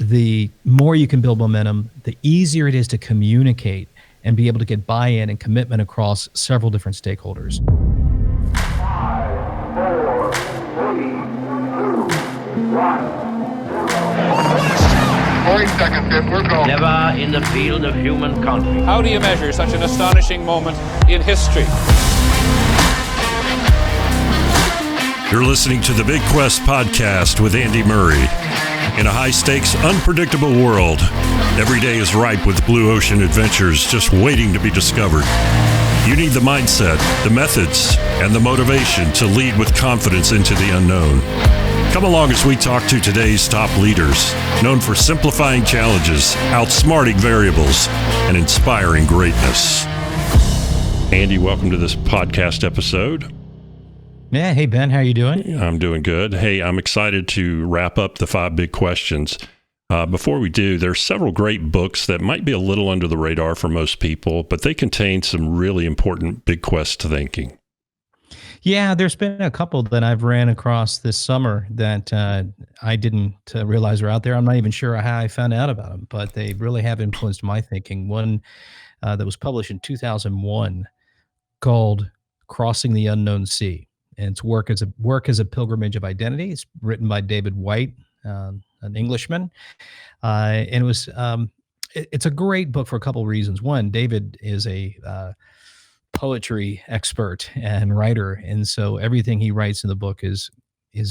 the more you can build momentum, the easier it is to communicate and be able to get buy-in and commitment across several different stakeholders. 5, 4, 3, 2, 1. 40 seconds, Tim. We're going. Never in the field of human conflict. How do you measure such an astonishing moment in history? You're listening to the bigQUEST podcast with Andy Murray. In a high-stakes, unpredictable world, every day is ripe with blue ocean adventures just waiting to be discovered. You need the mindset, the methods, and the motivation to lead with confidence into the unknown. Come along as we talk to today's top leaders, known for simplifying challenges, outsmarting variables, and inspiring greatness. Andy, welcome to this podcast episode. Yeah. Hey, Ben, how are you doing? I'm doing good. Hey, I'm excited to wrap up the 5 big questions. Before we do, there's several great books that might be a little under the radar for most people, but they contain some really important bigQUEST thinking. Yeah, there's been a couple that I've ran across this summer that I didn't realize were out there. I'm not even sure how I found out about them, but they really have influenced my thinking. One that was published in 2001 called Crossing the Unknown Sea. And it's work as a pilgrimage of identity. It's written by David White, an Englishman, and it's a great book for a couple of reasons. One, David is a poetry expert and writer, and so everything he writes in the book is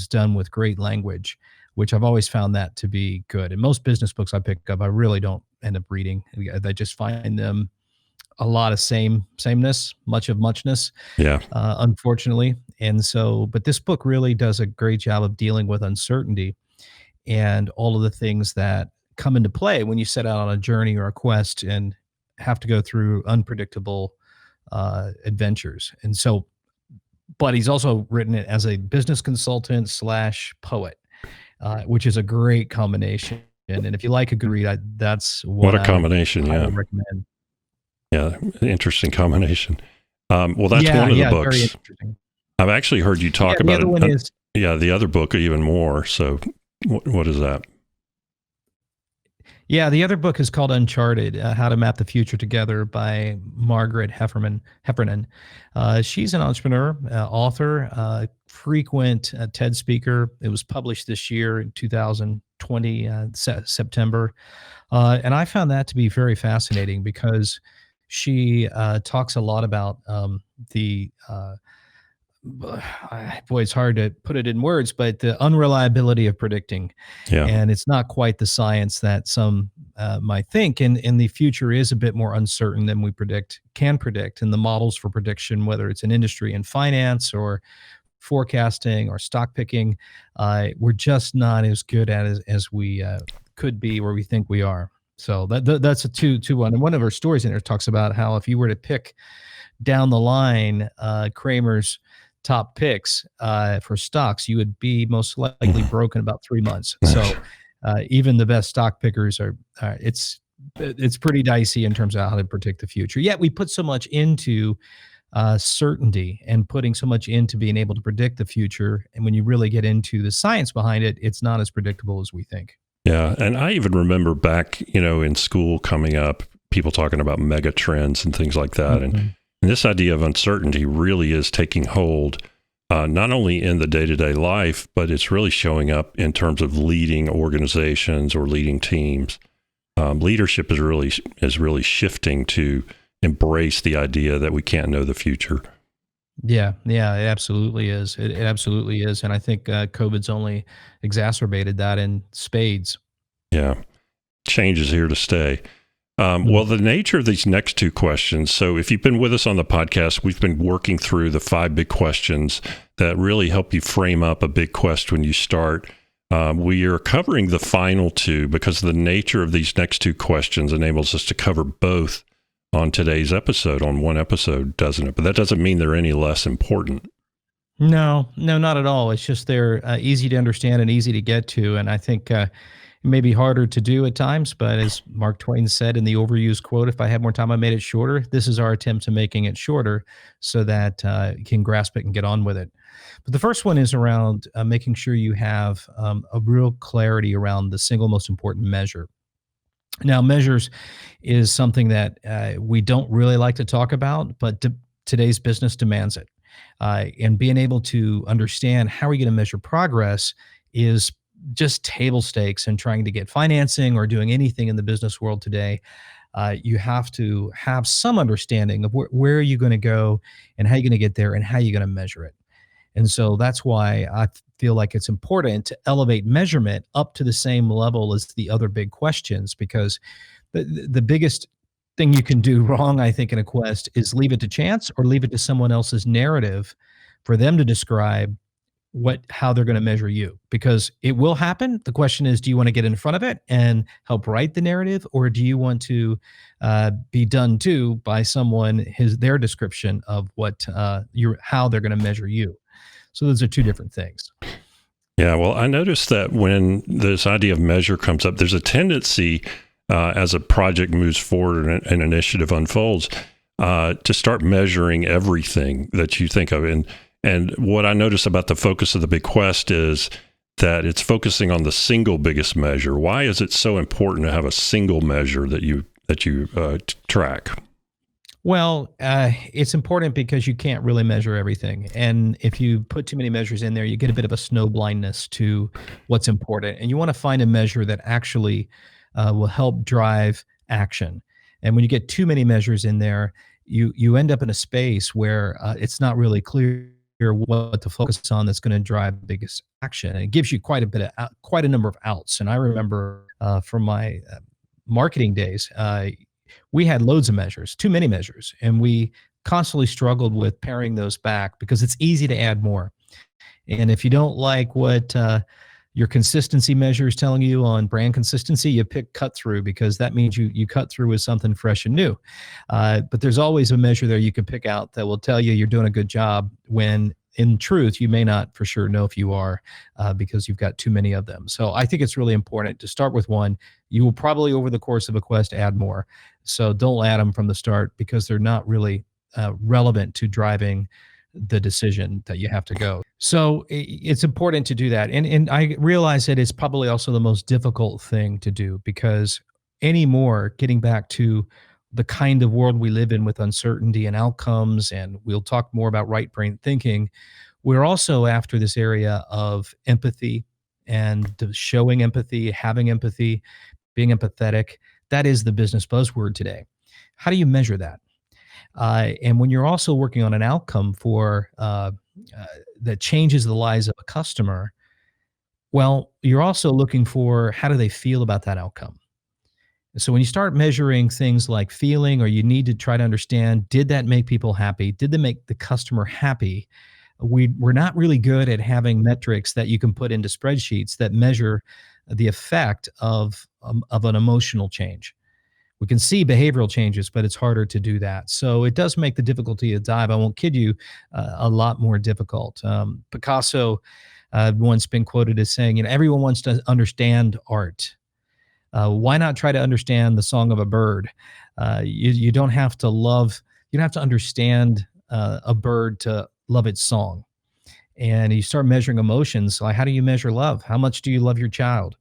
done with great language, which I've always found that to be good. And most business books I pick up, I really don't end up reading. I just find them a lot of sameness, much of muchness, unfortunately. And so, but this book really does a great job of dealing with uncertainty and all of the things that come into play when you set out on a journey or a quest and have to go through unpredictable adventures. And so, but he's also written it as a business consultant / poet, which is a great combination. And if you like a good read, that's what a combination. I would recommend. Yeah, interesting combination. Well, that's one of the books. Very interesting. I've actually heard you talk about it. The other book even more. So what is that? Yeah, the other book is called Uncharted, How to Map the Future Together by Margaret Heffernan. She's an entrepreneur, author, frequent TED speaker. It was published this year in 2020, September. And I found that to be very fascinating because she talks a lot about it's hard to put it in words, but the unreliability of predicting. Yeah. And it's not quite the science that some might think. And the future is a bit more uncertain than we can predict. And the models for prediction, whether it's in industry and finance or forecasting or stock picking, we're just not as good at it as we could be or we think we are. So that's a 2-1. And one of her stories in there talks about how if you were to pick down the line Kramer's top picks for stocks, you would be most likely broken about 3 months. So even the best stock pickers it's pretty dicey in terms of how to predict the future. Yet we put so much into certainty and putting so much into being able to predict the future. And when you really get into the science behind it, it's not as predictable as we think. Yeah. And I even remember back, in school coming up, people talking about mega trends and things like that. Mm-hmm. And this idea of uncertainty really is taking hold, not only in the day-to-day life, but it's really showing up in terms of leading organizations or leading teams. Leadership is really shifting to embrace the idea that we can't know the future. Yeah, it absolutely is. It absolutely is. And I think COVID's only exacerbated that in spades. Yeah. Change is here to stay. Well, the nature of these next 2 questions. So if you've been with us on the podcast, we've been working through the 5 big questions that really help you frame up a big quest when you start. We are covering the final 2 because the nature of these next 2 questions enables us to cover both on today's episode, on one episode, doesn't it? But that doesn't mean they're any less important. No, not at all. It's just they're easy to understand and easy to get to. And I think It may be harder to do at times, but as Mark Twain said in the overused quote, if I had more time, I made it shorter. This is our attempt to making it shorter so that you can grasp it and get on with it. But the first one is around making sure you have a real clarity around the single most important measure. Now, measures is something that we don't really like to talk about, but today's business demands it. And being able to understand how are we going to measure progress is just table stakes in trying to get financing or doing anything in the business world today. You have to have some understanding of where are you going to go and how you're going to get there and how you're going to measure it. And so that's why I feel like it's important to elevate measurement up to the same level as the other big questions, because the biggest thing you can do wrong, I think, in a quest is leave it to chance or leave it to someone else's narrative for them to describe how they're going to measure you, because it will happen. The question is, do you want to get in front of it and help write the narrative, or do you want to be done to by someone their description of how they're going to measure you? So those are two different things. Yeah, well, I noticed that when this idea of measure comes up, there's a tendency as a project moves forward and an initiative unfolds to start measuring everything that you think of. And what I notice about the focus of the bigQUEST is that it's focusing on the single biggest measure. Why is it so important to have a single measure that you track? Well, it's important because you can't really measure everything. And if you put too many measures in there, you get a bit of a snow blindness to what's important. And you want to find a measure that actually will help drive action. And when you get too many measures in there, you end up in a space where it's not really clear what to focus on that's going to drive the biggest action. And it gives you quite a number of outs. And I remember from my marketing days, we had loads of measures, too many measures, and we constantly struggled with paring those back because it's easy to add more. And if you don't like what your consistency measure is telling you on brand consistency, you pick cut through, because that means you cut through with something fresh and new. But there's always a measure there you can pick out that will tell you you're doing a good job, when in truth, you may not for sure know if you are, because you've got too many of them. So I think it's really important to start with one. You will probably, over the course of a quest, add more. So don't add them from the start, because they're not really relevant to driving the decision that you have to go. So it's important to do that. And I realize that it's probably also the most difficult thing to do, because anymore, getting back to the kind of world we live in with uncertainty and outcomes, and we'll talk more about right brain thinking, we're also after this area of empathy and showing empathy, having empathy, being empathetic. That is the business buzzword today. How do you measure that? And when you're also working on an outcome that changes the lives of a customer, well, you're also looking for how do they feel about that outcome. So when you start measuring things like feeling, or you need to try to understand, did that make people happy? Did they make the customer happy? We're not really good at having metrics that you can put into spreadsheets that measure the effect of an emotional change. We can see behavioral changes, but it's harder to do that. So it does make the difficulty of dive, I won't kid you, a lot more difficult. Picasso once been quoted as saying, everyone wants to understand art. Why not try to understand the song of a bird? You don't have to understand a bird to love its song. And you start measuring emotions. Like, how do you measure love? How much do you love your child?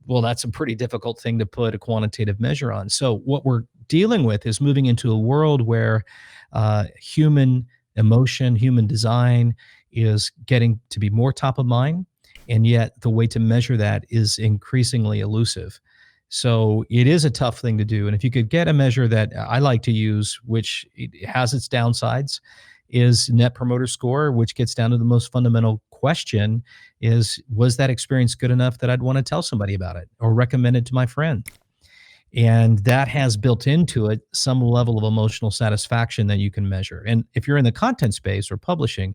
Well, that's a pretty difficult thing to put a quantitative measure on. So what we're dealing with is moving into a world where human emotion, human design is getting to be more top of mind. And yet the way to measure that is increasingly elusive. So it is a tough thing to do. And if you could get a measure that I like to use, which it has its downsides, is Net Promoter Score, which gets down to the most fundamental question was that experience good enough that I'd want to tell somebody about it or recommend it to my friend? And that has built into it some level of emotional satisfaction that you can measure. And if you're in the content space or publishing,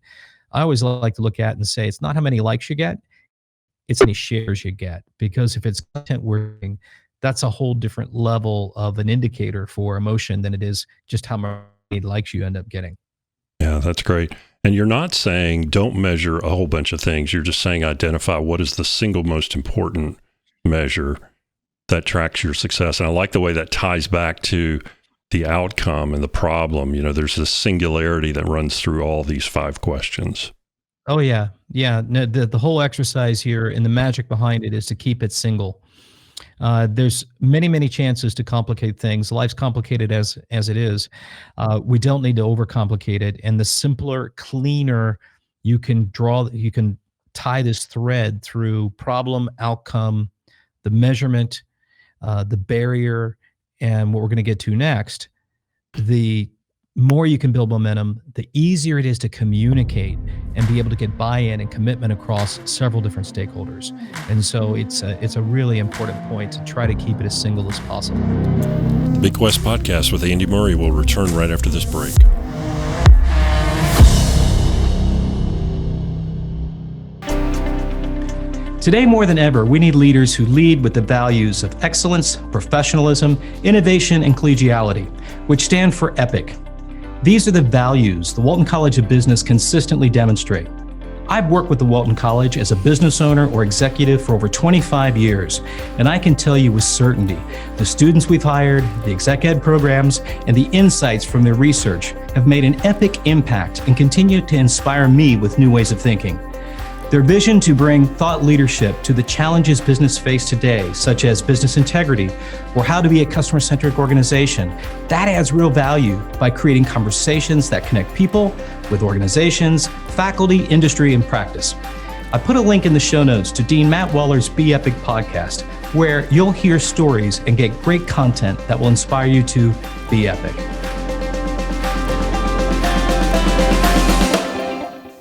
I always like to look at and say, it's not how many likes you get, it's how many shares you get. Because if it's content working, that's a whole different level of an indicator for emotion than it is just how many likes you end up getting. Yeah, that's great. And you're not saying don't measure a whole bunch of things. You're just saying identify what is the single most important measure that tracks your success. And I like the way that ties back to the outcome and the problem. There's this singularity that runs through all these 5 questions. Oh yeah. Yeah. No, the whole exercise here and the magic behind it is to keep it single. There's many chances to complicate things. Life's complicated as it is. We don't need to overcomplicate it. And the simpler, cleaner you can tie this thread through problem, outcome, the measurement, the barrier, and what we're going to get to next, the more you can build momentum, the easier it is to communicate and be able to get buy-in and commitment across several different stakeholders. And so it's a really important point to try to keep it as single as possible. The Big Quest Podcast with Andy Murray will return right after this break. Today, more than ever, we need leaders who lead with the values of excellence, professionalism, innovation, and collegiality, which stand for EPIC. These are the values the Walton College of Business consistently demonstrate. I've worked with the Walton College as a business owner or executive for over 25 years, and I can tell you with certainty, the students we've hired, the exec ed programs, and the insights from their research have made an epic impact and continue to inspire me with new ways of thinking. Their vision to bring thought leadership to the challenges business face today, such as business integrity or how to be a customer-centric organization, that adds real value by creating conversations that connect people with organizations, faculty, industry, and practice. I put a link in the show notes to Dean Matt Waller's Be Epic podcast, where you'll hear stories and get great content that will inspire you to be epic.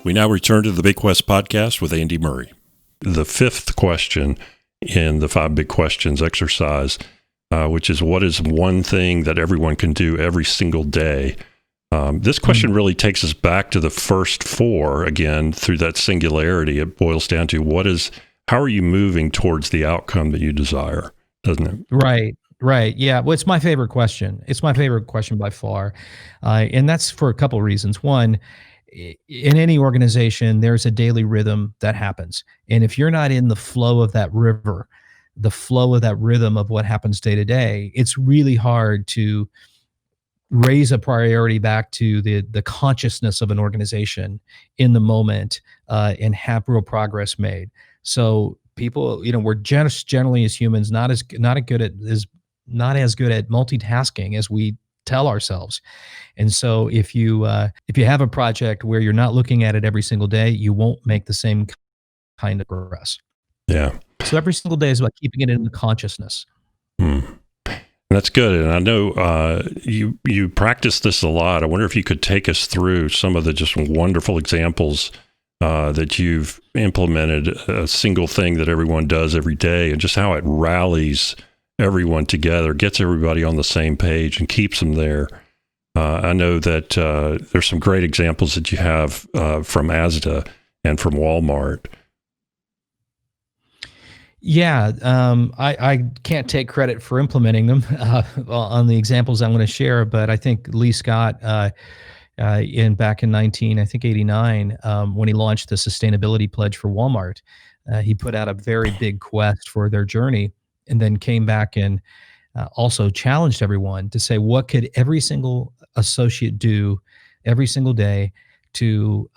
We now return to the Big Quest Podcast with Andy Murray. The 5th question in the 5 big questions exercise, which is, what is one thing that everyone can do every single day? This question really takes us back to the first 4. Again, through that singularity, it boils down to how are you moving towards the outcome that you desire, doesn't it? Right. Yeah. Well, it's my favorite question. It's my favorite question by far. And that's for a couple of reasons. One, in any organization, there's a daily rhythm that happens. And if you're not in the flow of that river, the flow of that rhythm of what happens day to day, it's really hard to raise a priority back to the consciousness of an organization in the moment and have real progress made. So people, we're generally as humans not as good at multitasking as we tell ourselves. And so if you have a project where you're not looking at it every single day, you won't make the same kind of progress. Yeah. So every single day is about keeping it in the consciousness. That's good. And I know you practice this a lot. I wonder if you could take us through some of the just wonderful examples that you've implemented, a single thing that everyone does every day, and just how it rallies everyone together, gets everybody on the same page, and keeps them there. I know that there's some great examples that you have from Asda and from Walmart. Yeah, I can't take credit for implementing them on the examples I'm going to share, but I think Lee Scott, back in 1989, when he launched the sustainability pledge for Walmart, he put out a very big quest for their journey, and then came back and also challenged everyone to say, what could every single associate do every single day to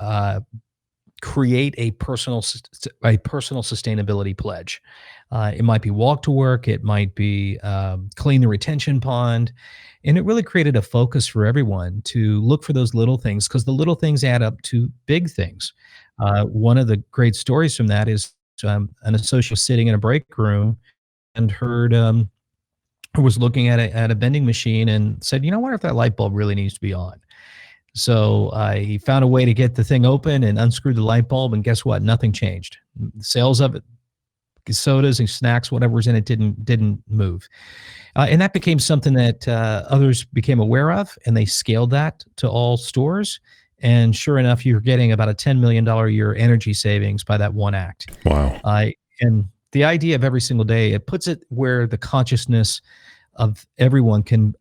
create a personal sustainability pledge. It might be walk to work, it might be clean the retention pond, and it really created a focus for everyone to look for those little things, because the little things add up to big things. One of the great stories from that is an associate sitting in a break room and heard was looking at a vending machine and said, I wonder if that light bulb really needs to be on. So he found a way to get the thing open and unscrewed the light bulb, and guess what? Nothing changed. The sales of it, sodas and snacks, whatever was in it, didn't move. And that became something that others became aware of, and they scaled that to all stores. And sure enough, you're getting about a $10 million a year energy savings by that one act. Wow. And the idea of every single day, it puts it where the consciousness of everyone can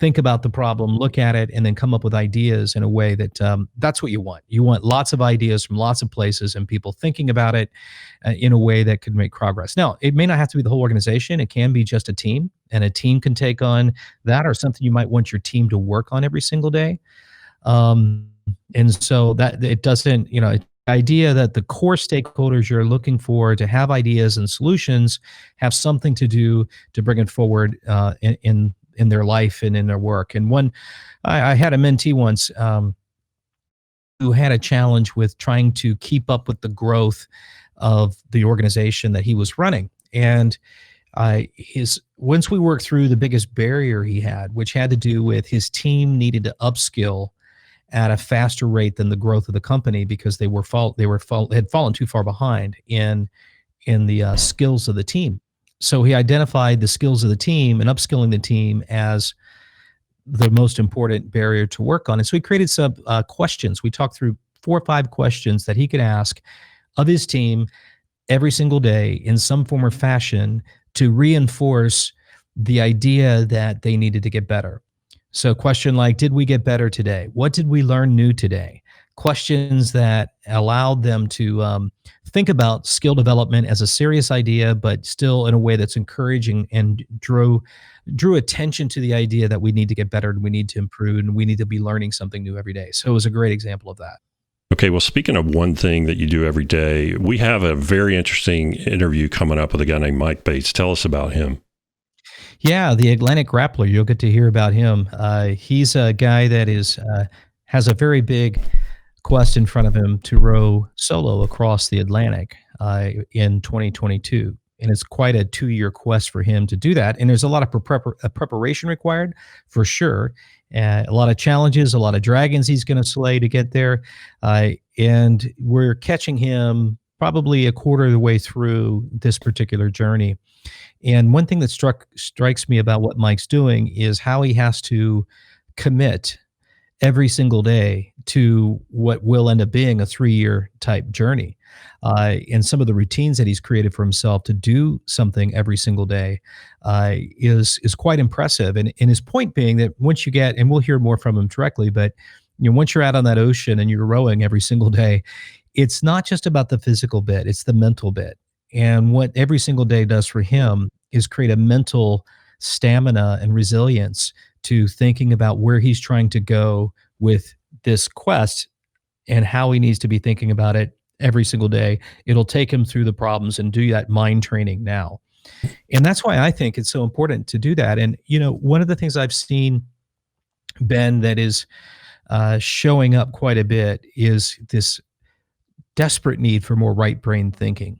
think about the problem, look at it, and then come up with ideas in a way that that's what you want. You want lots of ideas from lots of places and people thinking about it in a way that could make progress. Now, it may not have to be the whole organization. It can be just a team, and a team can take on that or something you might want your team to work on every single day. Um, and so that it doesn't, the idea that the core stakeholders you're looking for to have ideas and solutions have something to do to bring it forward in their life and in their work. And I had a mentee once who had a challenge with trying to keep up with the growth of the organization that he was running. And once we worked through the biggest barrier he had, which had to do with his team needed to upskill at a faster rate than the growth of the company because they had fallen too far behind in the skills of the team. So he identified the skills of the team and upskilling the team as the most important barrier to work on. And so he created some questions. We talked through 4 or 5 questions that he could ask of his team every single day in some form or fashion to reinforce the idea that they needed to get better. So question like, did we get better today? What did we learn new today? Questions that allowed them to think about skill development as a serious idea, but still in a way that's encouraging and drew attention to the idea that we need to get better and we need to improve and we need to be learning something new every day. So it was a great example of that. Okay, well, speaking of one thing that you do every day, we have a very interesting interview coming up with a guy named Mike Bates. Tell us about him. Yeah, the Atlantic Grappler. You'll get to hear about him. He's a guy that has a very big quest in front of him to row solo across the Atlantic in 2022. And it's quite a 2-year quest for him to do that. And there's a lot of preparation required, for sure. A lot of challenges, a lot of dragons he's going to slay to get there. And we're catching him probably a quarter of the way through this particular journey. And one thing that strikes me about what Mike's doing is how he has to commit every single day to what will end up being a 3-year type journey. And some of the routines that he's created for himself to do something every single day is quite impressive. And his point being that once you get, and we'll hear more from him directly, but once you're out on that ocean and you're rowing every single day, it's not just about the physical bit, it's the mental bit. And what every single day does for him is create a mental stamina and resilience to thinking about where he's trying to go with this quest and how he needs to be thinking about it every single day. It'll take him through the problems and do that mind training now. And that's why I think it's so important to do that. And, one of the things I've seen, Ben, that is showing up quite a bit is this desperate need for more right brain thinking.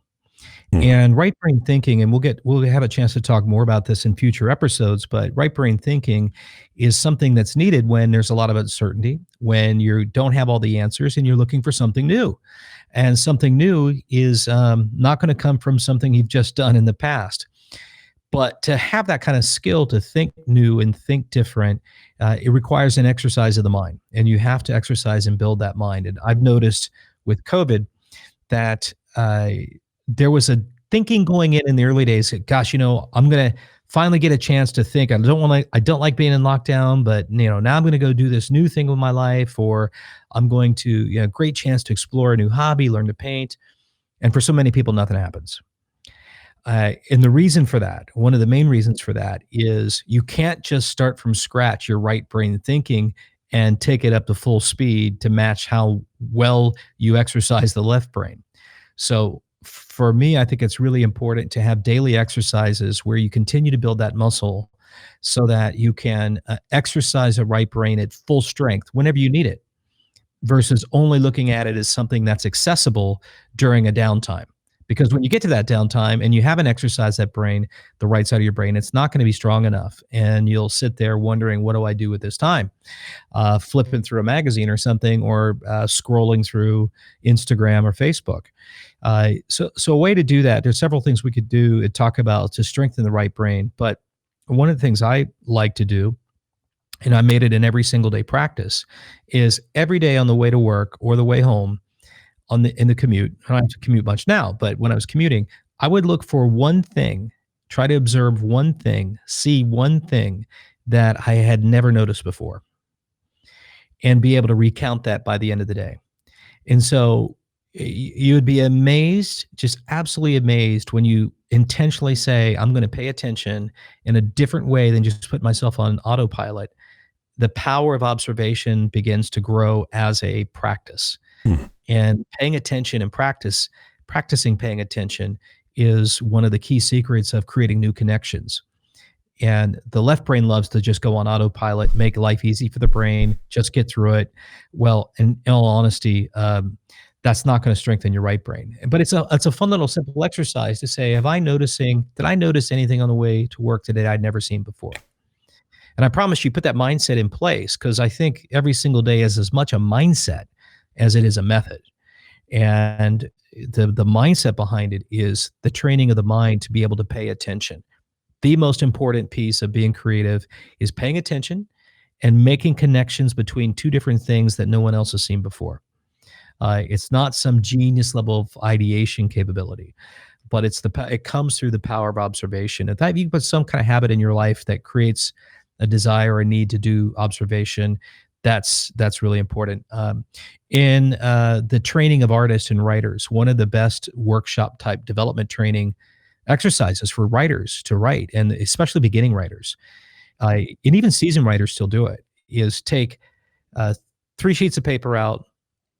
And right brain thinking, and we'll have a chance to talk more about this in future episodes, but right brain thinking is something that's needed when there's a lot of uncertainty, when you don't have all the answers and you're looking for something new. And something new is not going to come from something you've just done in the past. But to have that kind of skill to think new and think different, it requires an exercise of the mind. And you have to exercise and build that mind. And I've noticed with COVID that there was a thinking going in the early days. Gosh, I'm going to finally get a chance to think. I don't like being in lockdown, but now I'm going to go do this new thing with my life, or I'm going to, great chance to explore a new hobby, learn to paint. And for so many people, nothing happens. And the reason for that, one of the main reasons for that is you can't just start from scratch your right brain thinking and take it up to full speed to match how well you exercise the left brain. So for me, I think it's really important to have daily exercises where you continue to build that muscle so that you can exercise a right brain at full strength whenever you need it, versus only looking at it as something that's accessible during a downtime. Because when you get to that downtime and you haven't exercised that brain, the right side of your brain, it's not going to be strong enough. And you'll sit there wondering, what do I do with this time? Flipping through a magazine or something, or scrolling through Instagram or Facebook. So a way to do that, there's several things we could do and talk about to strengthen the right brain. But one of the things I like to do, and I made it in every single day practice, is every day on the way to work or the way home, in the commute. I don't have to commute much now, but when I was commuting, I would look for one thing, try to observe one thing, see one thing that I had never noticed before, and be able to recount that by the end of the day. And so you would be amazed, just absolutely amazed when you intentionally say, I'm going to pay attention in a different way than just put myself on autopilot. The power of observation begins to grow as a practice. Hmm. And paying attention and practicing paying attention is one of the key secrets of creating new connections. And the left brain loves to just go on autopilot, make life easy for the brain, just get through it. Well, in all honesty, that's not going to strengthen your right brain. But it's a fun little simple exercise to say, did I notice anything on the way to work today I'd never seen before? And I promise you, put that mindset in place, because I think every single day is as much a mindset as it is a method. And the mindset behind it is the training of the mind to be able to pay attention. The most important piece of being creative is paying attention and making connections between two different things that no one else has seen before. It's not some genius level of ideation capability, but it comes through the power of observation. If you put some kind of habit in your life that creates a desire or a need to do observation, that's really important. In the training of artists and writers, one of the best workshop type development training exercises for writers to write, and especially beginning writers, and even seasoned writers still do it, is take 3 sheets of paper out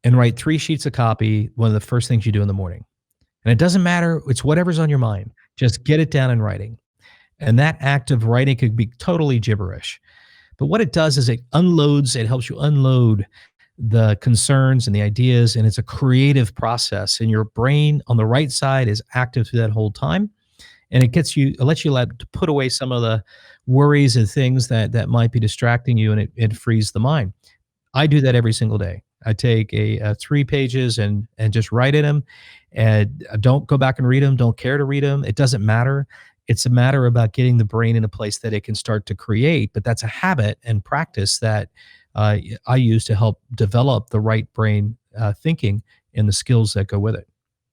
and write 3 sheets of copy, one of the first things you do in the morning. And it doesn't matter, it's whatever's on your mind. Just get it down in writing. And that act of writing could be totally gibberish. But what it does is it helps you unload the concerns and the ideas, and it's a creative process. And your brain on the right side is active through that whole time. And it lets you to put away some of the worries and things that might be distracting you, and it frees the mind. I do that every single day. I take 3 pages and just write in them, and don't go back and read them. Don't care to read them. It doesn't matter. It's a matter about getting the brain in a place that it can start to create. But that's a habit and practice that I use to help develop the right brain thinking and the skills that go with it.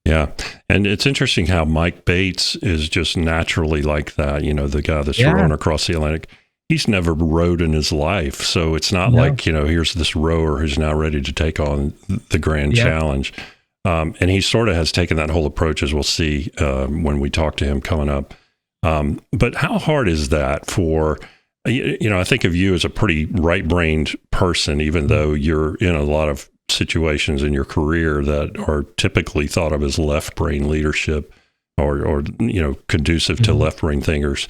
Yeah. And it's interesting how Mike Bates is just naturally like that. You know, the guy that's rowing across the Atlantic. He's never rowed in his life. So it's not like, here's this rower who's now ready to take on the grand challenge. And he sort of has taken that whole approach, as we'll see when we talk to him coming up. But how hard is that for, I think of you as a pretty right-brained person, even though you're in a lot of situations in your career that are typically thought of as left brain leadership or conducive to left brain thinkers.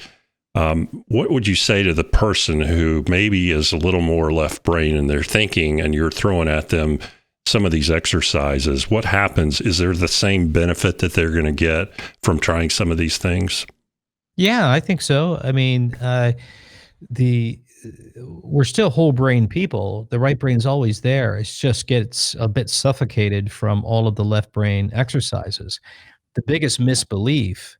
What would you say to the person who maybe is a little more left brain in their thinking, and you're throwing at them some of these exercises? What happens? Is there the same benefit that they're going to get from trying some of these things? Yeah, I think so. I mean, we're still whole brain people. The right brain's always there. It just gets a bit suffocated from all of the left brain exercises. The biggest misbelief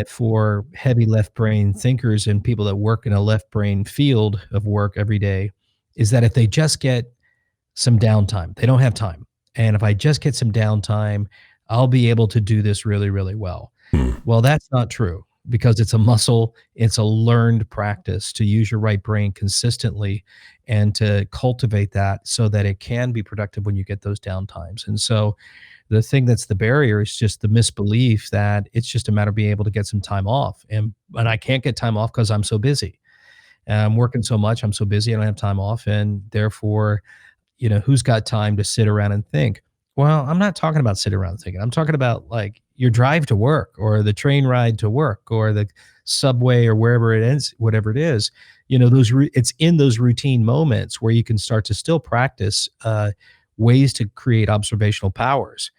for heavy left brain thinkers and people that work in a left brain field of work every day is that if they just get some downtime, they don't have time. And if I just get some downtime, I'll be able to do this really, really well. Well, that's not true, because it's a muscle. It's a learned practice to use your right brain consistently and to cultivate that so that it can be productive when you get those downtimes. And so the thing that's the barrier is just the misbelief that it's just a matter of being able to get some time off. And I can't get time off because I'm so busy. I'm working so much. I'm so busy. I don't have time off. And therefore, who's got time to sit around and think? Well, I'm not talking about sitting around thinking. I'm talking about like your drive to work, or the train ride to work, or the subway, or wherever it is, whatever it is. It's in those routine moments where you can start to still practice ways to create observational powers.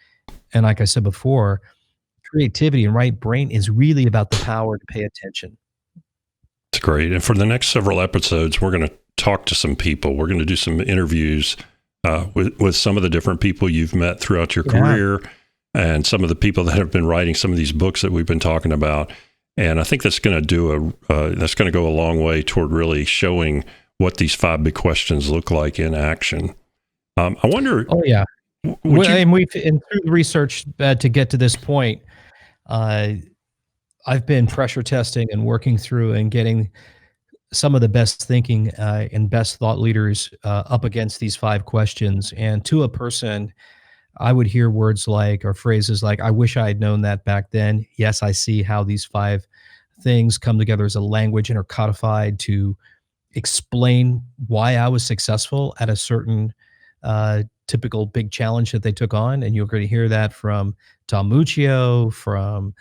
And like I said before, creativity and right brain is really about the power to pay attention. It's great. And for the next several episodes, we're going to talk to some people. We're going to do some interviews with some of the different people you've met throughout your career, and some of the people that have been writing some of these books that we've been talking about. And I think that's going to go a long way toward really showing what these 5 big questions look like in action. I wonder. Oh yeah. And through research to get to this point, I've been pressure testing and working through and getting some of the best thinking and best thought leaders up against these 5 questions. And to a person, I would hear words like, or phrases like, I wish I had known that back then. Yes, I see how these 5 things come together as a language and are codified to explain why I was successful at a certain typical big challenge that they took on. And you're going to hear that from Tom Muccio, from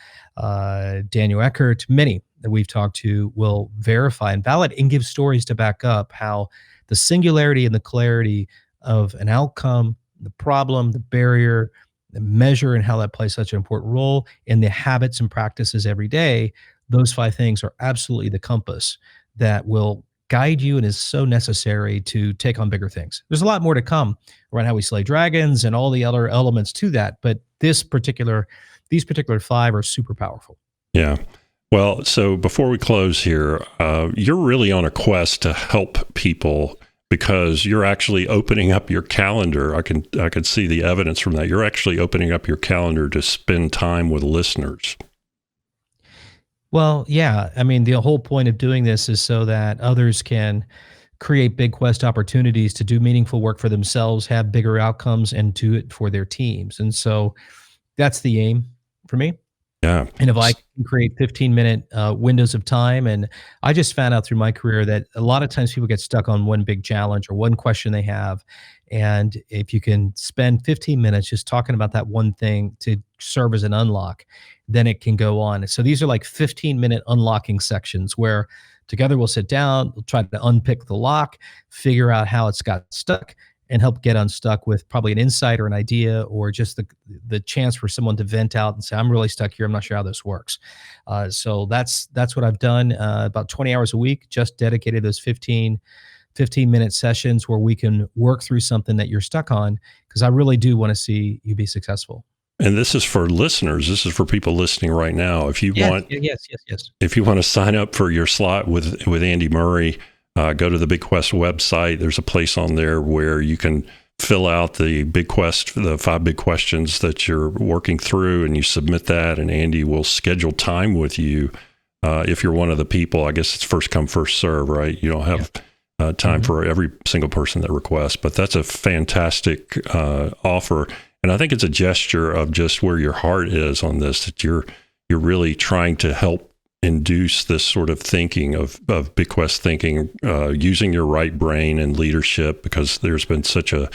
Daniel Eckert. Many that we've talked to will verify and validate and give stories to back up how the singularity and the clarity of an outcome, the problem, the barrier, the measure, and how that plays such an important role in the habits and practices every day. Those 5 things are absolutely the compass that will guide you and is so necessary to take on bigger things. There's a lot more to come around how we slay dragons and all the other elements to that, but these particular 5 are super powerful. Yeah. Well, so before we close here, you're really on a quest to help people because you're actually opening up your calendar. I can see the evidence from that. You're actually opening up your calendar to spend time with listeners. Well, yeah. I mean, the whole point of doing this is so that others can create bigQUEST opportunities to do meaningful work for themselves, have bigger outcomes, and do it for their teams. And so that's the aim for me. Yeah. And if I can create 15-minute windows of time, and I just found out through my career that a lot of times people get stuck on one big challenge or one question they have. And if you can spend 15 minutes just talking about that one thing to serve as an unlock, then it can go on. So these are like 15-minute unlocking sections where together we'll sit down, we'll try to unpick the lock, figure out how it's got stuck, and help get unstuck with probably an insight or an idea or just the chance for someone to vent out and say, I'm really stuck here. I'm not sure how this works. So that's what I've done about 20 hours a week, just dedicated those 15-minute sessions where we can work through something that you're stuck on, because I really do want to see you be successful. And this is for listeners. This is for people listening right now. If you want, yes. If you want to sign up for your slot with Andy Murray, go to the bigQUEST website. There's a place on there where you can fill out the bigQUEST, the 5 big questions that you're working through, and you submit that, and Andy will schedule time with you. If you're one of the people, I guess it's first come, first serve, right? You don't have time for every single person that requests, but that's a fantastic offer. And I think it's a gesture of just where your heart is on this, that you're really trying to help induce this sort of thinking of bigQUEST thinking, using your right brain and leadership, because there's been such a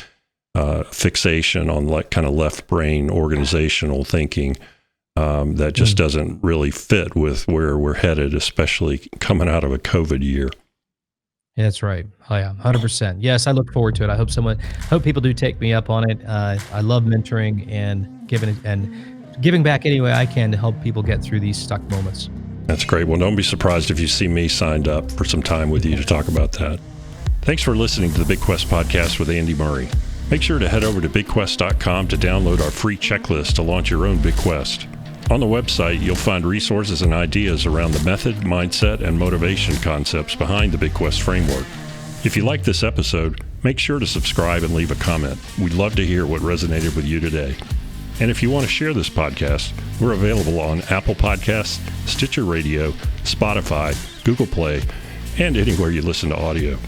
fixation on like kind of left brain organizational thinking that just doesn't really fit with where we're headed, especially coming out of a COVID year. Yeah, that's right. Oh, yeah, 100%. Yes, I look forward to it. I hope people do take me up on it. I love mentoring and giving back any way I can to help people get through these stuck moments. That's great. Well, don't be surprised if you see me signed up for some time with you to talk about that. Thanks for listening to the bigQUEST podcast with Andy Murray. Make sure to head over to bigQuest.com to download our free checklist to launch your own bigQUEST. On the website, you'll find resources and ideas around the method, mindset, and motivation concepts behind the bigQUEST framework. If you like this episode, make sure to subscribe and leave a comment. We'd love to hear what resonated with you today. And if you want to share this podcast, we're available on Apple Podcasts, Stitcher Radio, Spotify, Google Play, and anywhere you listen to audio.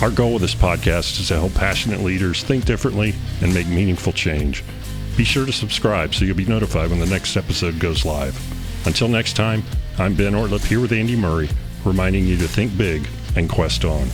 Our goal with this podcast is to help passionate leaders think differently and make meaningful change. Be sure to subscribe so you'll be notified when the next episode goes live. Until next time, I'm Ben Ortlip here with Andy Murray, reminding you to think big and quest on.